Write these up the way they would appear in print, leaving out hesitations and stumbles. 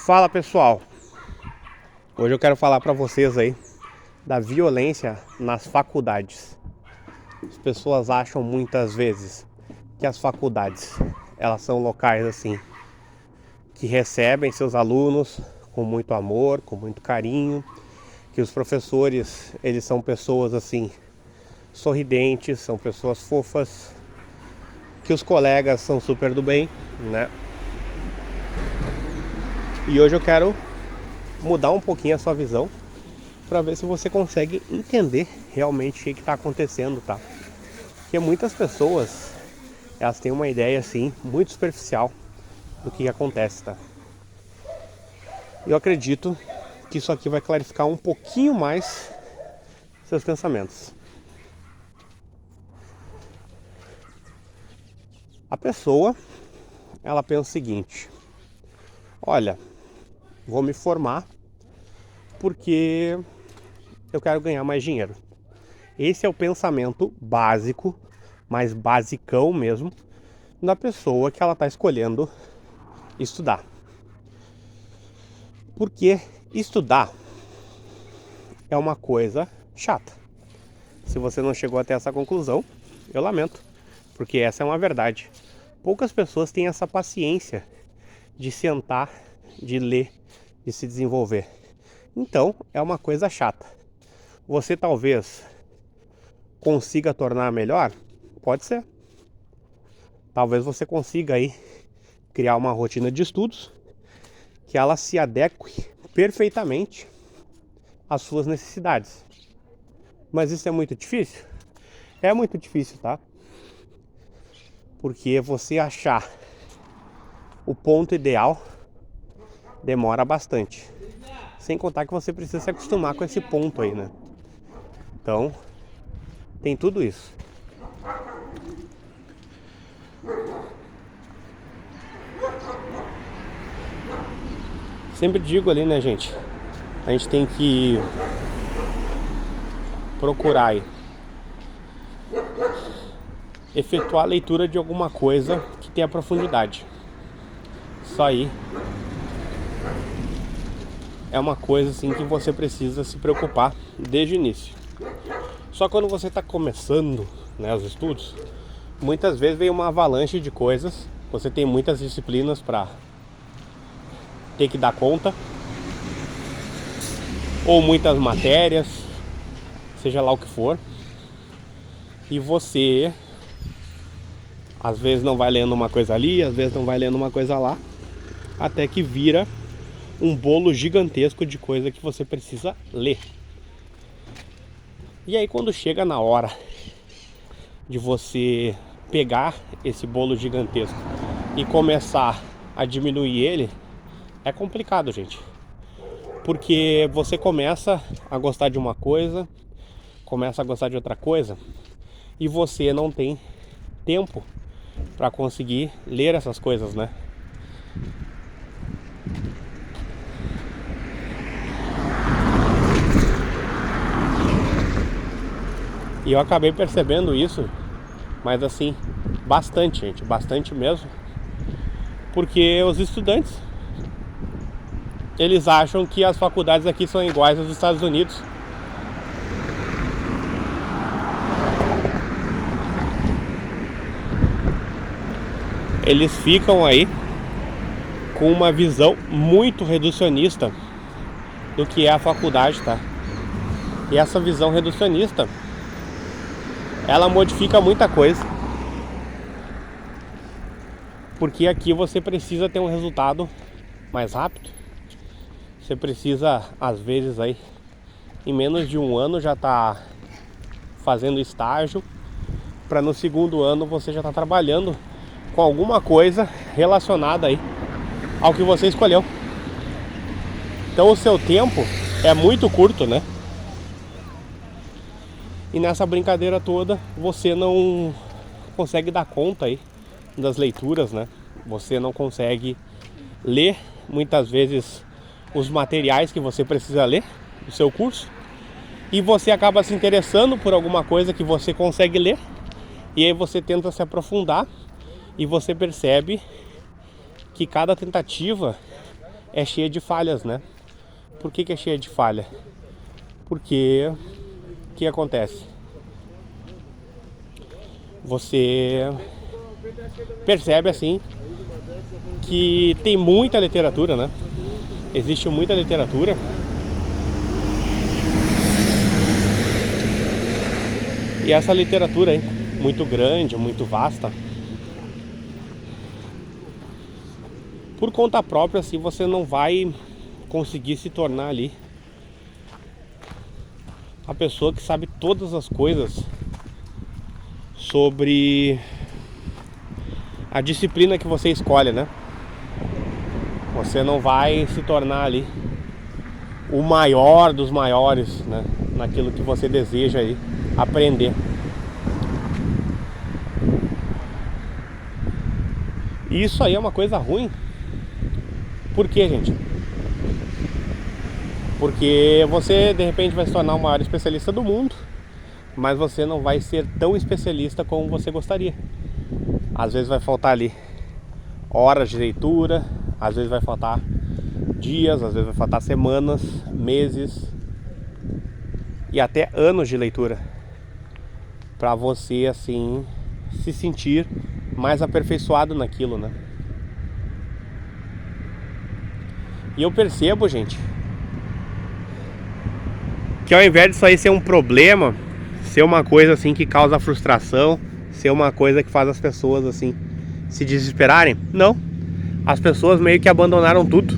Fala pessoal, hoje eu quero falar para vocês aí da violência nas faculdades. As pessoas acham muitas vezes que as faculdades, elas são locais assim que recebem seus alunos com muito amor, com muito carinho, que os professores, eles são pessoas assim sorridentes, são pessoas fofas, que os colegas são super do bem, né? E hoje eu quero mudar um pouquinho a sua visão para ver se você consegue entender realmente o que está acontecendo, tá? Porque muitas pessoas, elas têm uma ideia assim muito superficial do que acontece, tá? Eu acredito que isso aqui vai clarificar um pouquinho mais seus pensamentos. A pessoa, ela pensa o seguinte: olha, vou me formar porque eu quero ganhar mais dinheiro. Esse é o pensamento básico, mais basicão mesmo, da pessoa que ela está escolhendo estudar. Porque estudar é uma coisa chata. Se você não chegou até essa conclusão, eu lamento, porque essa é uma verdade. Poucas pessoas têm essa paciência de sentar, de ler, de se desenvolver. Então, é uma coisa chata. Você talvez consiga tornar melhor? Pode ser. Talvez você consiga aí criar uma rotina de estudos que ela se adeque perfeitamente às suas necessidades. Mas isso é muito difícil? É muito difícil, tá? Porque você achar o ponto ideal demora bastante. Sem contar que você precisa se acostumar com esse ponto aí, né? Então, tem tudo isso. Sempre digo ali, né, gente? A gente tem que procurar aí efetuar a leitura de alguma coisa que tenha profundidade. Isso aí é uma coisa assim que você precisa se preocupar desde o início. Só quando você está começando, né, os estudos, muitas vezes vem uma avalanche de coisas. Você tem muitas disciplinas para ter que dar conta, ou muitas matérias, seja lá o que for, e você às vezes não vai lendo uma coisa ali, às vezes não vai lendo uma coisa lá, até que vira um bolo gigantesco de coisa que você precisa ler. E aí quando chega na hora de você pegar esse bolo gigantesco e começar a diminuir ele, é complicado, gente. Porque você começa a gostar de uma coisa, começa a gostar de outra coisa, e você não tem tempo para conseguir ler essas coisas, né? E eu acabei percebendo isso, mas assim, bastante, gente, bastante mesmo. Porque os estudantes, eles acham que as faculdades aqui são iguais aos Estados Unidos. Eles ficam aí com uma visão muito reducionista do que é a faculdade, tá? E essa visão reducionista, ela modifica muita coisa. Porque aqui você precisa ter um resultado mais rápido. Você precisa, às vezes, aí, em menos de um ano já tá fazendo estágio, para no segundo ano você já tá trabalhando com alguma coisa relacionada aí ao que você escolheu. Então o seu tempo é muito curto, né? E nessa brincadeira toda você não consegue dar conta aí das leituras, né? Você não consegue ler muitas vezes os materiais que você precisa ler no seu curso, e você acaba se interessando por alguma coisa que você consegue ler, e aí você tenta se aprofundar e você percebe que cada tentativa é cheia de falhas, né? Por que é cheia de falha? Porque o que acontece? Você percebe assim que tem muita literatura, né? Existe muita literatura e essa literatura aí, muito grande, muito vasta, por conta própria, assim, você não vai conseguir se tornar ali a pessoa que sabe todas as coisas sobre a disciplina que você escolhe, né? Você não vai se tornar ali o maior dos maiores, né? Naquilo que você deseja aí aprender. E isso aí é uma coisa ruim. Por quê, gente? Porque você de repente vai se tornar o maior especialista do mundo, mas você não vai ser tão especialista como você gostaria. Às vezes vai faltar ali horas de leitura, às vezes vai faltar dias, às vezes vai faltar semanas, meses e até anos de leitura para você assim se sentir mais aperfeiçoado naquilo, né? E eu percebo, gente, que ao invés disso aí ser um problema, ser uma coisa assim que causa frustração, ser uma coisa que faz as pessoas assim se desesperarem, não. As pessoas meio que abandonaram tudo.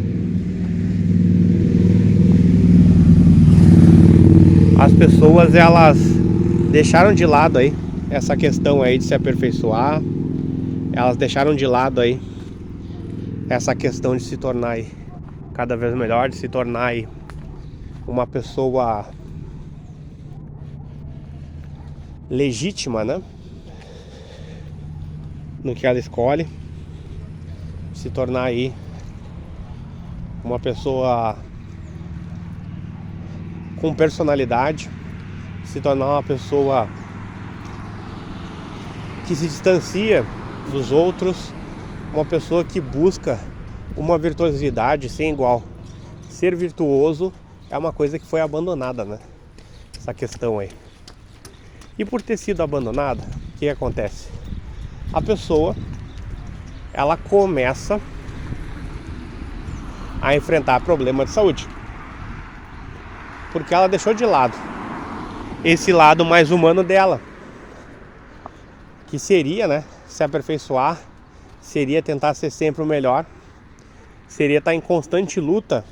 As pessoas, elas deixaram de lado aí essa questão aí de se aperfeiçoar. Elas deixaram de lado aí essa questão de se tornar aí cada vez melhor, de se tornar aí uma pessoa legítima, né? No que ela escolhe, se tornar aí uma pessoa com personalidade, se tornar uma pessoa que se distancia dos outros, uma pessoa que busca uma virtuosidade sem igual. Ser virtuoso é uma coisa que foi abandonada, né? Essa questão aí. E por ter sido abandonada, o que acontece? A pessoa, ela começa a enfrentar problema de saúde, porque ela deixou de lado esse lado mais humano dela, que seria, né, se aperfeiçoar, seria tentar ser sempre o melhor, seria estar em constante luta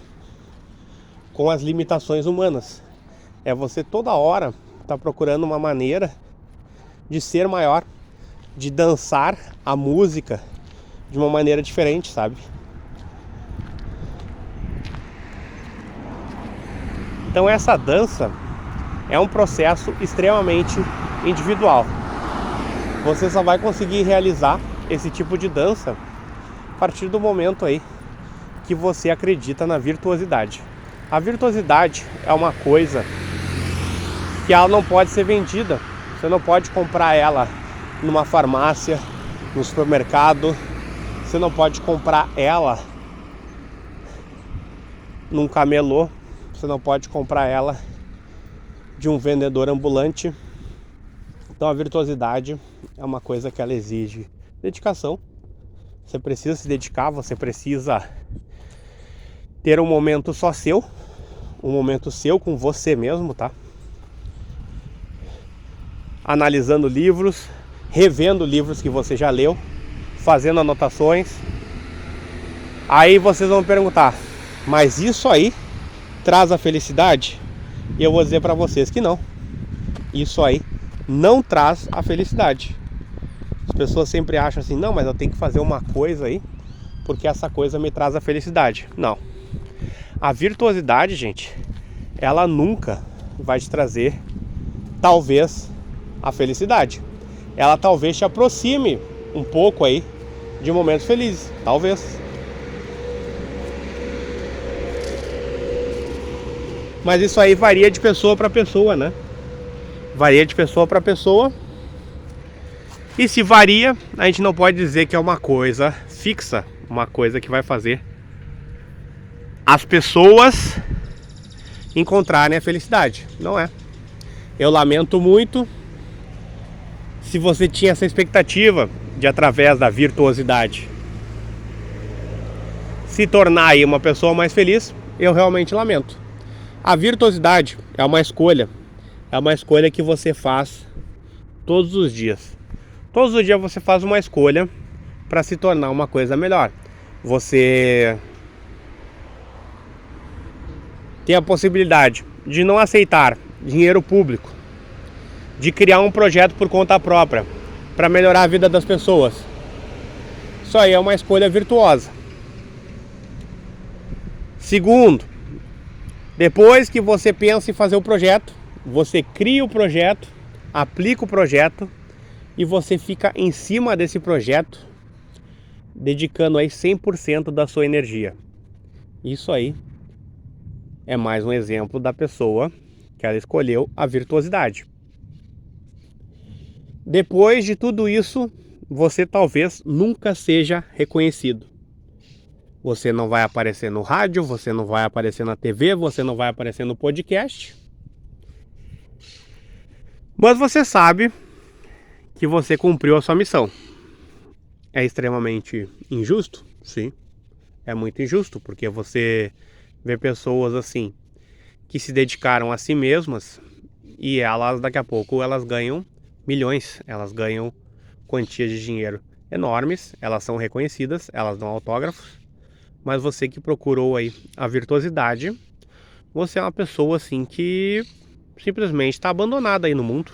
com as limitações humanas. É você toda hora estar procurando uma maneira de ser maior, de dançar a música de uma maneira diferente, sabe? Então essa dança é um processo extremamente individual. Você só vai conseguir realizar esse tipo de dança a partir do momento aí que você acredita na virtuosidade. A virtuosidade é uma coisa que ela não pode ser vendida. Você não pode comprar ela numa farmácia, no supermercado. Você não pode comprar ela num camelô. Você não pode comprar ela de um vendedor ambulante. Então a virtuosidade é uma coisa que ela exige dedicação. Você precisa se dedicar, você precisa ter um momento só seu, um momento seu com você mesmo, tá? Analisando livros, revendo livros que você já leu, fazendo anotações. Aí vocês vão perguntar, mas isso aí traz a felicidade? E eu vou dizer para vocês que não. Isso aí não traz a felicidade. As pessoas sempre acham assim, não, mas eu tenho que fazer uma coisa aí, porque essa coisa me traz a felicidade. Não. A virtuosidade, gente, ela nunca vai te trazer, talvez, a felicidade. Ela talvez te aproxime um pouco aí de momentos felizes, talvez. Mas isso aí varia de pessoa para pessoa, né? Varia de pessoa para pessoa. E se varia, a gente não pode dizer que é uma coisa fixa, uma coisa que vai fazer as pessoas encontrarem a felicidade. Não é. Eu lamento muito se você tinha essa expectativa de, através da virtuosidade, se tornar aí uma pessoa mais feliz. Eu realmente lamento. A virtuosidade é uma escolha. É uma escolha que você faz todos os dias. Todos os dias você faz uma escolha para se tornar uma coisa melhor. Você tem a possibilidade de não aceitar dinheiro público, de criar um projeto por conta própria para melhorar a vida das pessoas. Isso aí é uma escolha virtuosa. Segundo, depois que você pensa em fazer o projeto, você cria o projeto, aplica o projeto e você fica em cima desse projeto, dedicando aí 100% da sua energia. Isso aí é mais um exemplo da pessoa que ela escolheu a virtuosidade. Depois de tudo isso, você talvez nunca seja reconhecido. Você não vai aparecer no rádio, você não vai aparecer na TV, você não vai aparecer no podcast. Mas você sabe que você cumpriu a sua missão. É extremamente injusto? Sim, é muito injusto, porque você vê pessoas assim, que se dedicaram a si mesmas e elas, daqui a pouco, elas ganham milhões, elas ganham quantias de dinheiro enormes, elas são reconhecidas, elas dão autógrafos, mas você que procurou aí a virtuosidade, você é uma pessoa assim que simplesmente está abandonada aí no mundo.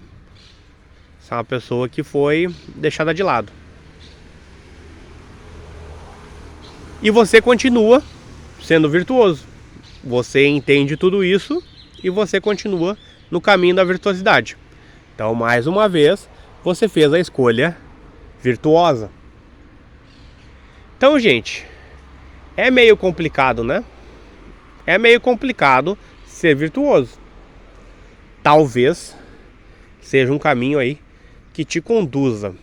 Você é uma pessoa que foi deixada de lado. E você continua sendo virtuoso. Você entende tudo isso e você continua no caminho da virtuosidade. Então, mais uma vez, você fez a escolha virtuosa. Então, gente, é meio complicado, né? É meio complicado ser virtuoso. Talvez seja um caminho aí que te conduza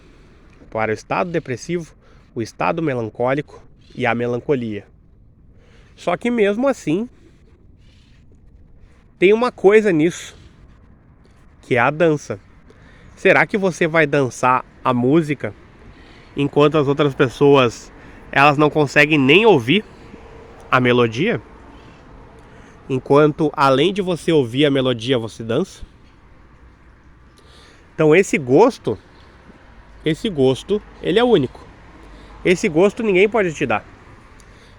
para o estado depressivo, o estado melancólico e a melancolia. Só que mesmo assim, tem uma coisa nisso, que é a dança. Será que você vai dançar a música enquanto as outras pessoas, elas não conseguem nem ouvir a melodia? Enquanto, além de você ouvir a melodia, você dança? Então esse gosto, ele é único. Esse gosto ninguém pode te dar.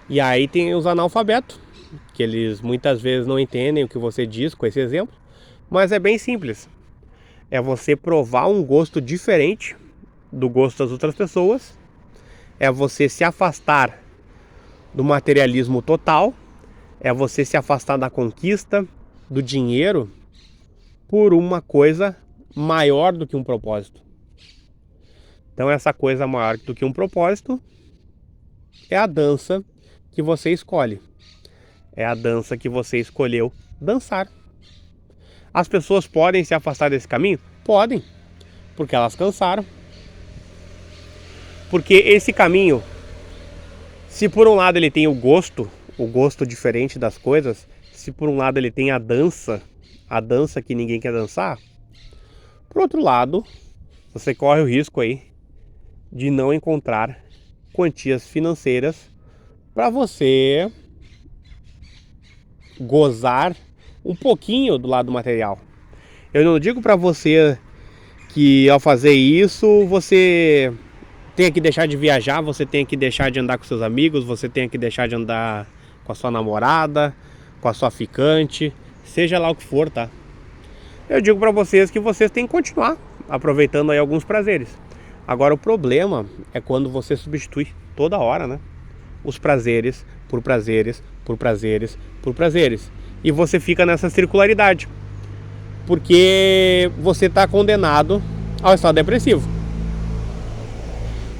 E aí tem os analfabetos, que eles muitas vezes não entendem o que você diz com esse exemplo, mas é bem simples. É você provar um gosto diferente do gosto das outras pessoas, é você se afastar do materialismo total, é você se afastar da conquista, do dinheiro, por uma coisa maior do que um propósito. Então essa coisa maior do que um propósito é a dança que você escolhe. É a dança que você escolheu dançar. As pessoas podem se afastar desse caminho? Podem, porque elas cansaram. Porque esse caminho, se por um lado ele tem o gosto diferente das coisas, se por um lado ele tem a dança que ninguém quer dançar, por outro lado, você corre o risco aí de não encontrar quantias financeiras para você gozar um pouquinho do lado material. Eu não digo para você que ao fazer isso você tenha que deixar de viajar, você tenha que deixar de andar com seus amigos, você tenha que deixar de andar com a sua namorada, com a sua ficante, seja lá o que for, tá? Eu digo para vocês que vocês têm que continuar aproveitando aí alguns prazeres. Agora o problema é quando você substitui toda hora, né? Os prazeres por prazeres, por prazeres, por prazeres. E você fica nessa circularidade. Porque você está condenado ao estado depressivo.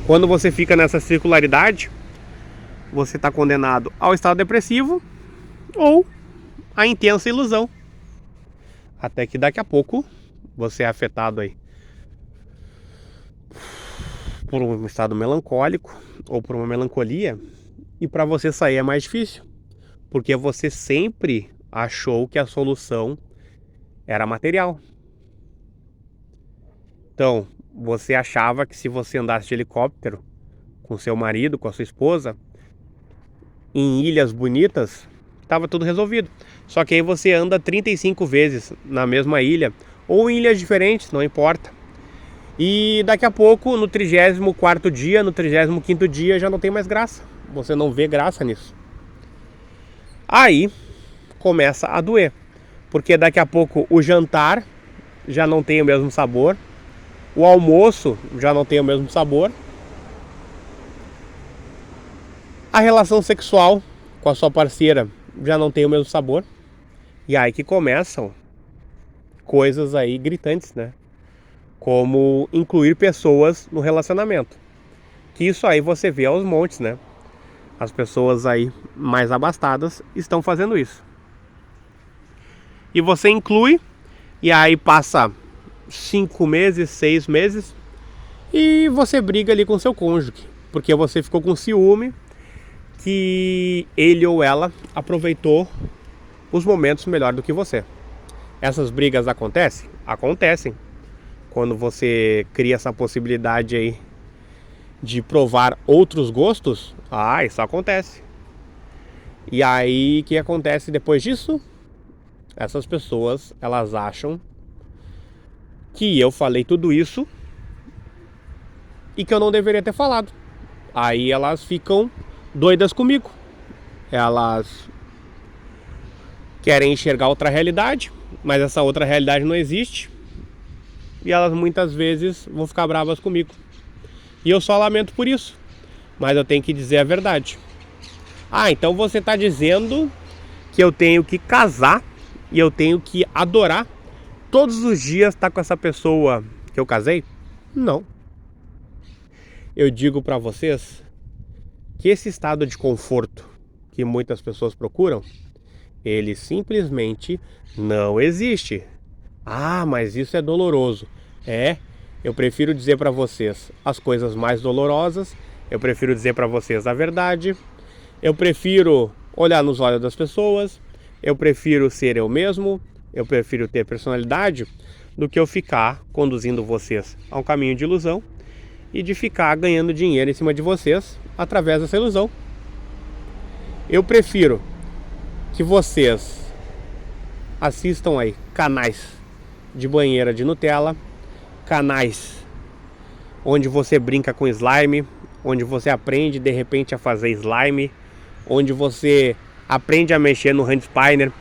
Quando você fica nessa circularidade, você está condenado ao estado depressivo ou à intensa ilusão. Até que daqui a pouco você é afetado aí por um estado melancólico ou por uma melancolia, e para você sair é mais difícil, Porque você sempre achou que a solução era material. Então, você achava que se você andasse de helicóptero com seu marido, com a sua esposa, em ilhas bonitas, estava tudo resolvido. Só que aí você anda 35 vezes na mesma ilha, ou em ilhas diferentes, não importa. E daqui a pouco, no 34º dia, no 35º dia, já não tem mais graça. Você não vê graça nisso. Aí começa a doer, porque daqui a pouco o jantar já não tem o mesmo sabor, o almoço já não tem o mesmo sabor, a relação sexual com a sua parceira já não tem o mesmo sabor. E aí que começam coisas aí gritantes, né? Como incluir pessoas no relacionamento. Que isso aí você vê aos montes, né? As pessoas aí mais abastadas estão fazendo isso. E você inclui, e aí passa 5 meses, 6 meses, e você briga ali com seu cônjuge, porque você ficou com ciúme que ele ou ela aproveitou os momentos melhor do que você. Essas brigas acontecem? Acontecem. Quando você cria essa possibilidade aí de provar outros gostos, isso acontece. E aí, o que acontece depois disso? Essas pessoas, elas acham que eu falei tudo isso e que eu não deveria ter falado. Aí elas ficam doidas comigo. Elas querem enxergar outra realidade, mas essa outra realidade não existe. E elas muitas vezes vão ficar bravas comigo. E eu só lamento por isso. Mas eu tenho que dizer a verdade. Então você está dizendo que eu tenho que casar e eu tenho que adorar todos os dias estar com essa pessoa que eu casei? Não. Eu digo para vocês que esse estado de conforto que muitas pessoas procuram, ele simplesmente não existe. Mas isso é doloroso. Eu prefiro dizer para vocês as coisas mais dolorosas, eu prefiro dizer para vocês a verdade, eu prefiro olhar nos olhos das pessoas, eu prefiro ser eu mesmo, eu prefiro ter personalidade, do que eu ficar conduzindo vocês a um caminho de ilusão e de ficar ganhando dinheiro em cima de vocês através dessa ilusão. Eu prefiro que vocês assistam aí canais de banheira de Nutella, canais onde você brinca com slime, onde você aprende de repente a fazer slime, onde você aprende a mexer no hand spinner,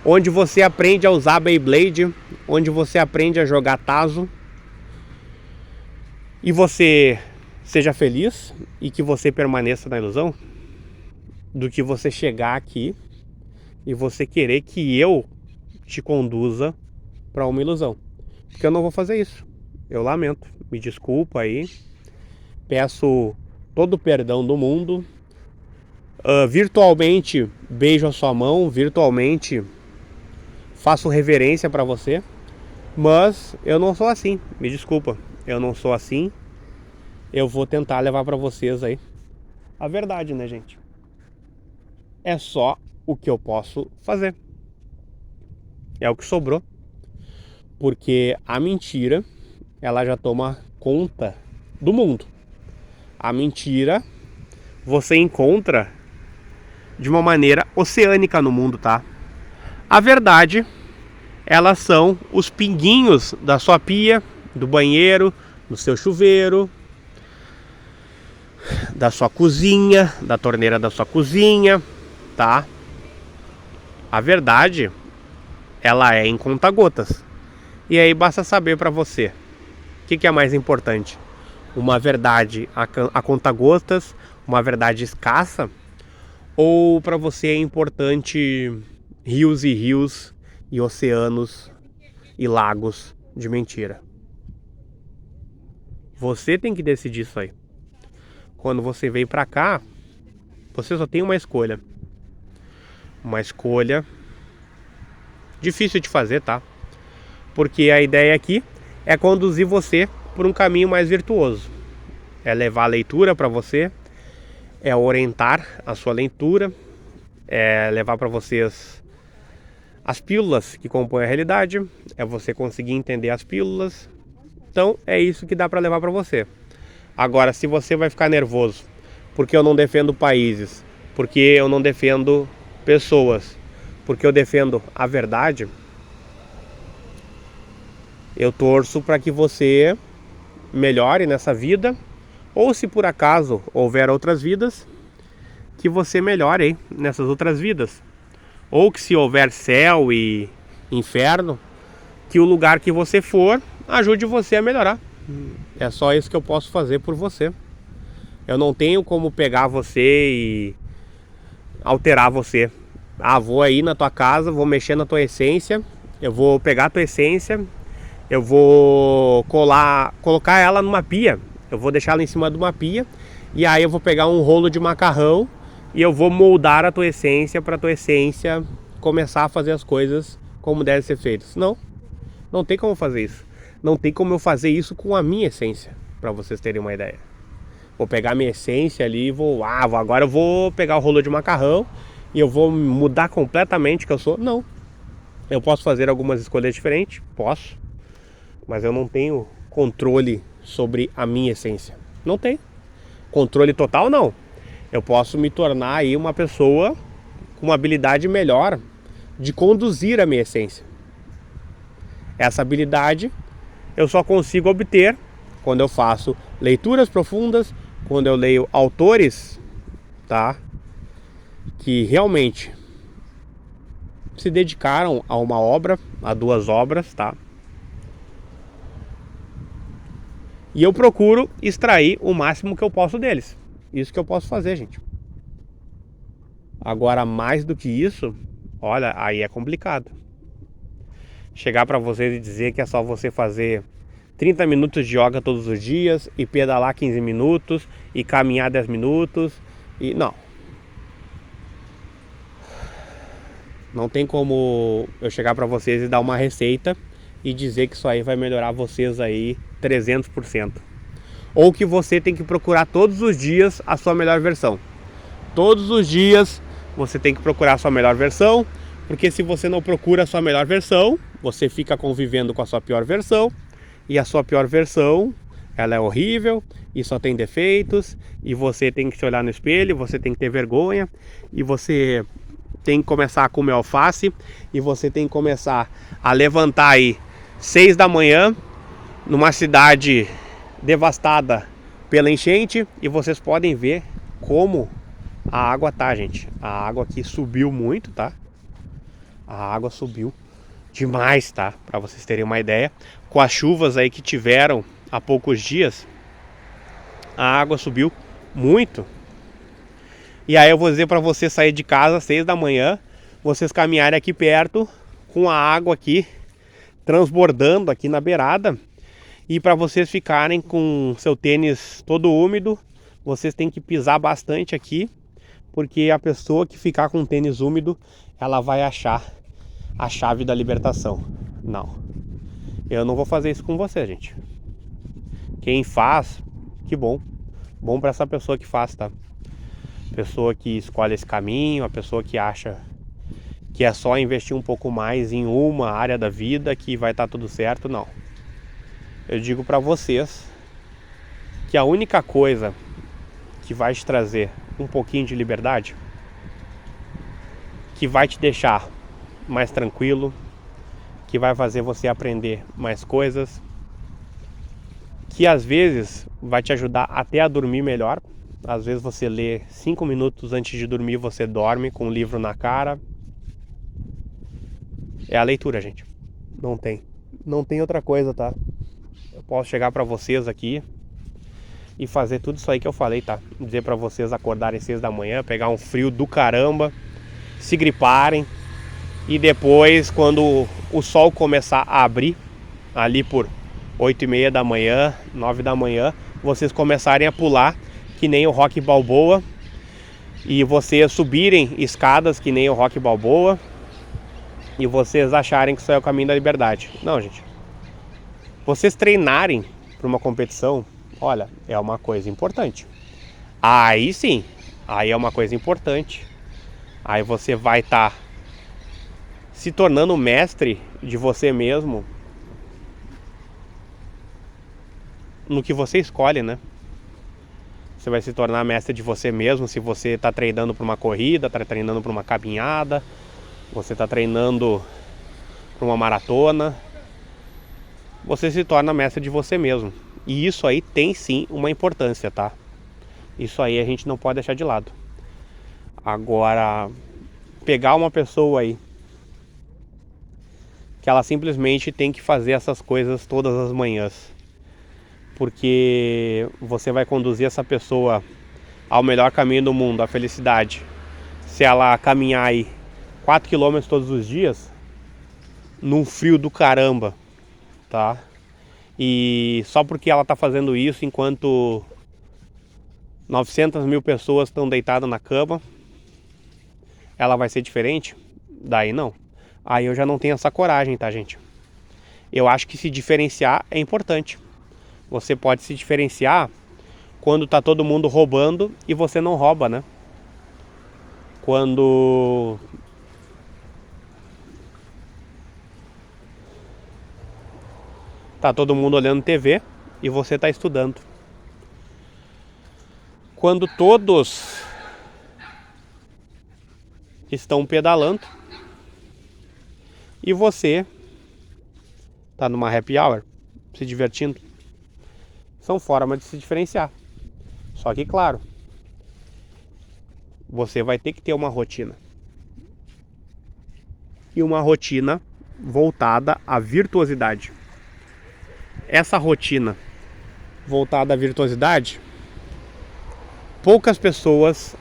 onde você aprende a usar Beyblade, onde você aprende a jogar tazo, e você seja feliz e que você permaneça na ilusão, do que você chegar aqui e você querer que eu te conduza para uma ilusão. Porque eu não vou fazer isso. Eu lamento, me desculpa aí, peço todo o perdão do mundo, virtualmente beijo a sua mão, virtualmente faço reverência para você, mas eu não sou assim, me desculpa, eu não sou assim. Eu vou tentar levar para vocês aí a verdade, né, gente? É só o que eu posso fazer, é o que sobrou, porque a mentira, ela já toma conta do mundo. A mentira você encontra de uma maneira oceânica no mundo, tá? A verdade, elas são os pinguinhos da sua pia, do banheiro, do seu chuveiro, da sua cozinha, da torneira da sua cozinha, tá? A verdade, ela é em conta-gotas. E aí basta saber para você o que é mais importante: uma verdade a conta-gotas, uma verdade escassa, ou para você é importante rios e rios e oceanos e lagos de mentira? Você tem que decidir isso aí. Quando você veio pra cá, você só tem uma escolha. Uma escolha difícil de fazer, tá? Porque a ideia aqui é conduzir você por um caminho mais virtuoso. É levar a leitura para você, é orientar a sua leitura, é levar para vocês as pílulas que compõem a realidade, é você conseguir entender as pílulas. Então é isso que dá para levar para você. Agora, se você vai ficar nervoso porque eu não defendo países, porque eu não defendo pessoas, porque eu defendo a verdade, eu torço para que você melhore nessa vida, ou se por acaso houver outras vidas, que você melhore nessas outras vidas. Ou que se houver céu e inferno, que o lugar que você for ajude você a melhorar. É só isso que eu posso fazer por você. Eu não tenho como pegar você e alterar você. Vou aí na tua casa, vou mexer na tua essência, eu vou pegar a tua essência, eu vou colocar ela numa pia, eu vou deixar ela em cima de uma pia, e aí eu vou pegar um rolo de macarrão e eu vou moldar a tua essência para a tua essência começar a fazer as coisas como devem ser feitas. Não tem como fazer isso. Não tem como eu fazer isso com a minha essência, para vocês terem uma ideia. Vou pegar a minha essência ali e agora eu vou pegar o rolo de macarrão e eu vou mudar completamente o que eu sou. Não. Eu posso fazer algumas escolhas diferentes? Posso. Mas eu não tenho controle sobre a minha essência. Não tenho. Controle total, não. Eu posso me tornar aí uma pessoa com uma habilidade melhor de conduzir a minha essência. Essa habilidade eu só consigo obter quando eu faço leituras profundas, quando eu leio autores, tá, que realmente se dedicaram a uma obra, a duas obras, tá? E eu procuro extrair o máximo que eu posso deles. Isso que eu posso fazer, gente. Agora, mais do que isso, olha, aí é complicado. Chegar para vocês e dizer que é só você fazer 30 minutos de yoga todos os dias e pedalar 15 minutos e caminhar 10 minutos e não. Não tem como eu chegar para vocês e dar uma receita e dizer que isso aí vai melhorar vocês aí 300%. Ou que você tem que procurar todos os dias a sua melhor versão. Todos os dias você tem que procurar a sua melhor versão, porque se você não procura a sua melhor versão, você fica convivendo com a sua pior versão, e a sua pior versão, ela é horrível e só tem defeitos, e você tem que se olhar no espelho, você tem que ter vergonha, e você tem que começar a comer alface, e você tem que começar a levantar aí 6 da manhã numa cidade devastada pela enchente, e vocês podem ver como a água tá, gente. A água aqui subiu muito, tá? A água subiu demais, tá? Para vocês terem uma ideia, com as chuvas aí que tiveram há poucos dias, a água subiu muito. E aí eu vou dizer para vocês sair de casa às 6 da manhã, vocês caminharem aqui perto com a água aqui transbordando aqui na beirada, e para vocês ficarem com seu tênis todo úmido, vocês têm que pisar bastante aqui, porque a pessoa que ficar com o tênis úmido, ela vai achar a chave da libertação. Não, eu não vou fazer isso com você, gente. Quem faz, que bom. Bom para essa pessoa que faz, tá? Pessoa que escolhe esse caminho, a pessoa que acha que é só investir um pouco mais em uma área da vida que vai estar tudo certo. Não. Eu digo para vocês que a única coisa que vai te trazer um pouquinho de liberdade, que vai te deixar mais tranquilo, que vai fazer você aprender mais coisas, que às vezes vai te ajudar até a dormir melhor. Às vezes você lê 5 minutos antes de dormir, você dorme com o livro na cara. É a leitura, gente. Não tem outra coisa, tá? Eu posso chegar pra vocês aqui e fazer tudo isso aí que eu falei, tá? Dizer pra vocês acordarem 6 da manhã, pegar um frio do caramba, se griparem, e depois, quando o sol começar a abrir, ali por 8h30 da manhã, 9 da manhã, vocês começarem a pular que nem o Rocky Balboa, e vocês subirem escadas que nem o Rocky Balboa, e vocês acharem que isso é o caminho da liberdade. Não, gente. Vocês treinarem para uma competição, olha, é uma coisa importante. Aí sim, aí é uma coisa importante. Aí você vai estar se tornando mestre de você mesmo no que você escolhe, né? Você vai se tornar mestre de você mesmo se você está treinando para uma corrida, está treinando para uma caminhada, você está treinando para uma maratona. Você se torna mestre de você mesmo. E isso aí tem sim uma importância, tá? Isso aí a gente não pode deixar de lado. Agora, pegar uma pessoa aí que ela simplesmente tem que fazer essas coisas todas as manhãs, porque você vai conduzir essa pessoa ao melhor caminho do mundo, à felicidade. Se ela caminhar aí 4 km todos os dias, num frio do caramba, tá? E só porque ela tá fazendo isso enquanto 900 mil pessoas estão deitadas na cama, ela vai ser diferente? Daí não. Aí eu já não tenho essa coragem, tá, gente? Eu acho que se diferenciar é importante. Você pode se diferenciar quando tá todo mundo roubando e você não rouba, né? Quando tá todo mundo olhando TV e você tá estudando. Quando todos estão pedalando e você tá numa happy hour, se divertindo. São formas de se diferenciar. Só que, claro, você vai ter que ter uma rotina. E uma rotina voltada à virtuosidade. Essa rotina voltada à virtuosidade, poucas pessoas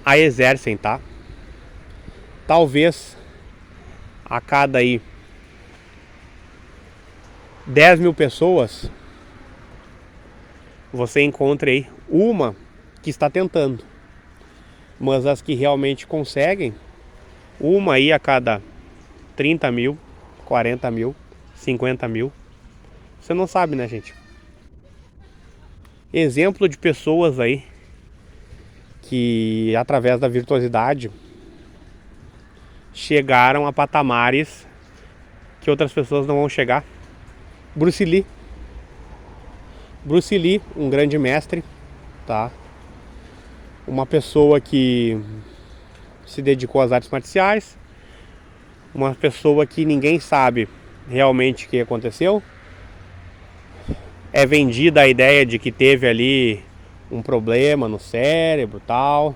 a exercem, tá? Talvez a cada aí 10 mil pessoas você encontre aí uma que está tentando. Mas as que realmente conseguem, uma aí a cada 30 mil, 40 mil, 50 mil. Você não sabe, né, gente? Exemplo de pessoas aí que através da virtuosidade chegaram a patamares que outras pessoas não vão chegar. Bruce Lee. Bruce Lee, um grande mestre, tá? Uma pessoa que se dedicou às artes marciais, uma pessoa que ninguém sabe realmente o que aconteceu. É vendida a ideia de que teve ali um problema no cérebro e tal,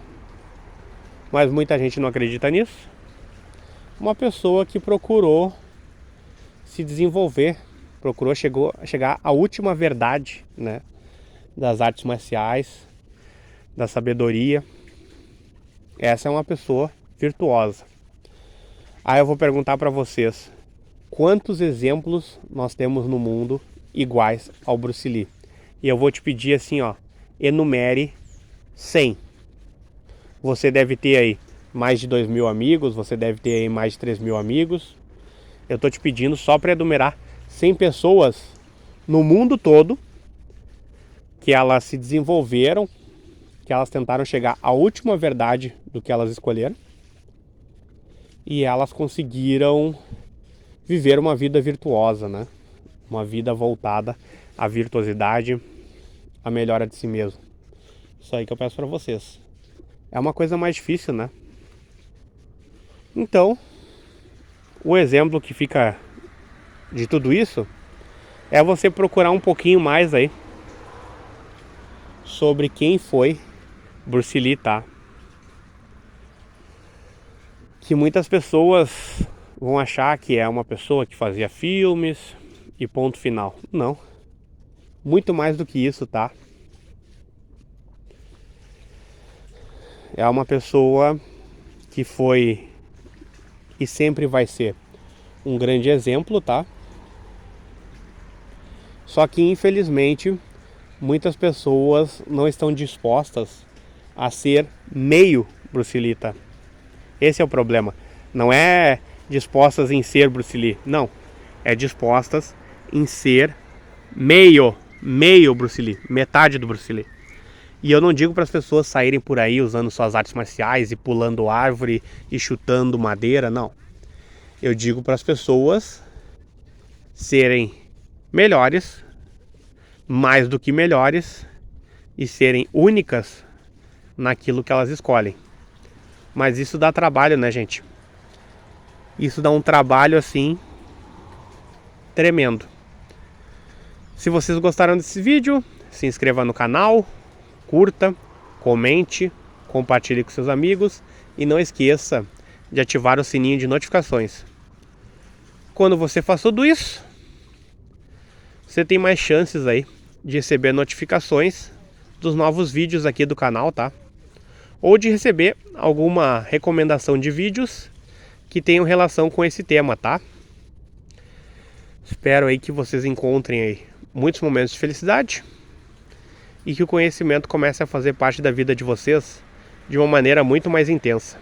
mas muita gente não acredita nisso. Uma pessoa que procurou se desenvolver, procurou chegar à última verdade, né, das artes marciais, da sabedoria. Essa é uma pessoa virtuosa. Aí eu vou perguntar para vocês, quantos exemplos nós temos no mundo iguais ao Bruce Lee? E eu vou te pedir assim, ó, enumere 100. Você deve ter aí mais de 2.000 amigos, você deve ter aí mais de 3.000 amigos. Eu tô te pedindo só para enumerar 100 pessoas no mundo todo que elas se desenvolveram, que elas tentaram chegar à última verdade do que elas escolheram e elas conseguiram viver uma vida virtuosa, né? Uma vida voltada à virtuosidade, à melhora de si mesmo. Isso aí que eu peço para vocês. É uma coisa mais difícil, né? Então, o exemplo que fica de tudo isso é você procurar um pouquinho mais aí sobre quem foi Bruce Lee, tá? Que muitas pessoas vão achar que é uma pessoa que fazia filmes e ponto final. Não. Muito mais do que isso, tá? É uma pessoa que foi e sempre vai ser um grande exemplo, tá? Só que infelizmente muitas pessoas não estão dispostas a ser meio Bruce Lee, tá? Esse é o problema. Não é dispostas em ser Bruce Lee, não. É dispostas em ser meio Bruce Lee, metade do Bruce Lee. E eu não digo para as pessoas saírem por aí usando suas artes marciais e pulando árvore e chutando madeira, não. Eu digo para as pessoas serem melhores, mais do que melhores, e serem únicas naquilo que elas escolhem. Mas isso dá trabalho, né, gente? Isso dá um trabalho assim tremendo. Se vocês gostaram desse vídeo, se inscreva no canal, curta, comente, compartilhe com seus amigos e não esqueça de ativar o sininho de notificações. Quando você faz tudo isso, você tem mais chances aí de receber notificações dos novos vídeos aqui do canal, tá? Ou de receber alguma recomendação de vídeos que tenham relação com esse tema, tá? Espero aí que vocês encontrem aí muitos momentos de felicidade e que o conhecimento comece a fazer parte da vida de vocês de uma maneira muito mais intensa.